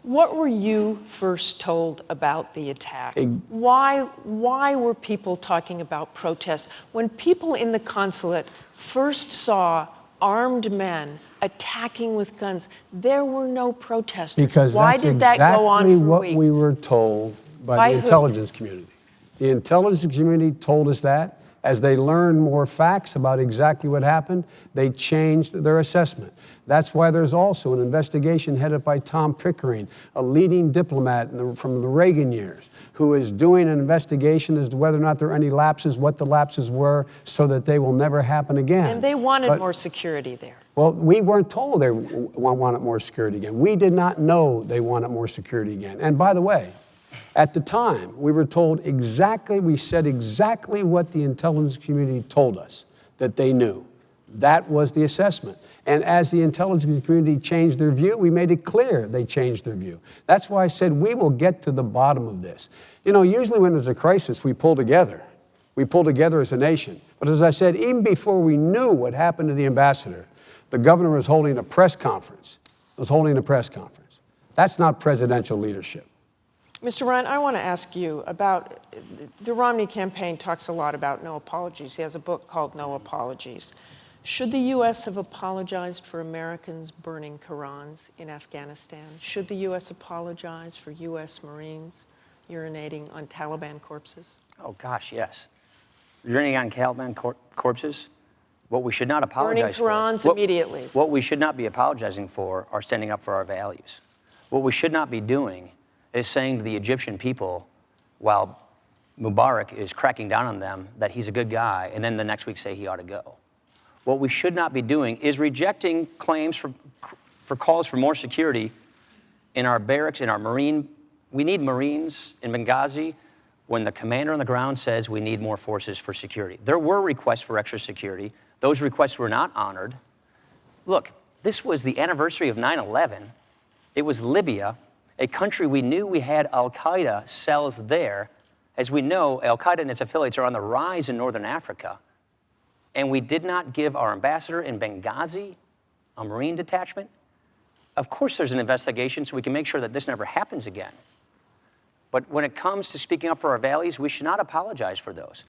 What were you first told about the attack? Why were people talking about protests? When people in the consulate first saw armed men attacking with guns, there were no protesters. Because why did that go on for what weeks? we were told by the intelligence community. The intelligence community told us that. As they learned more facts about exactly what happened, they changed their assessment. That's why there's also an investigation headed by Tom Pickering, a leading diplomat from the Reagan years, who is doing an investigation as to whether or not there are any lapses, what the lapses were, so that they will never happen again. And they wanted more security there. Well, we weren't told they wanted more security again. We did not know they wanted more security again. And by the way, at the time, we were told exactly, we said exactly what the intelligence community told us that they knew. That was the assessment. And as the intelligence community changed their view, we made it clear they changed their view. That's why I said we will get to the bottom of this. You know, usually when there's a crisis, we pull together. We pull together as a nation. But as I said, even before we knew what happened to the ambassador, the governor was holding a press conference. That's not presidential leadership. Mr. Ryan, I want to ask you about, the Romney campaign talks a lot about no apologies. He has a book called No Apologies. Should the U.S. have apologized for Americans burning Qurans in Afghanistan? Should the U.S. apologize for U.S. Marines urinating on Taliban corpses? Oh, gosh, yes. Urinating on Taliban corpses? What we should not apologize for. Burning Qurans immediately. What we should not be apologizing for are standing up for our values. What we should not be doing is saying to the Egyptian people, while Mubarak is cracking down on them, that he's a good guy, and then the next week say he ought to go. What we should not be doing is rejecting claims for calls for more security in our barracks, in our Marine. We need Marines in Benghazi when the commander on the ground says we need more forces for security. There were requests for extra security. Those requests were not honored. Look, this was the anniversary of 9/11. It was Libya, a country we knew we had al-Qaeda cells there. As we know, al-Qaeda and its affiliates are on the rise in northern Africa. And we did not give our ambassador in Benghazi a Marine detachment. Of course there's an investigation so we can make sure that this never happens again. But when it comes to speaking up for our values, we should not apologize for those.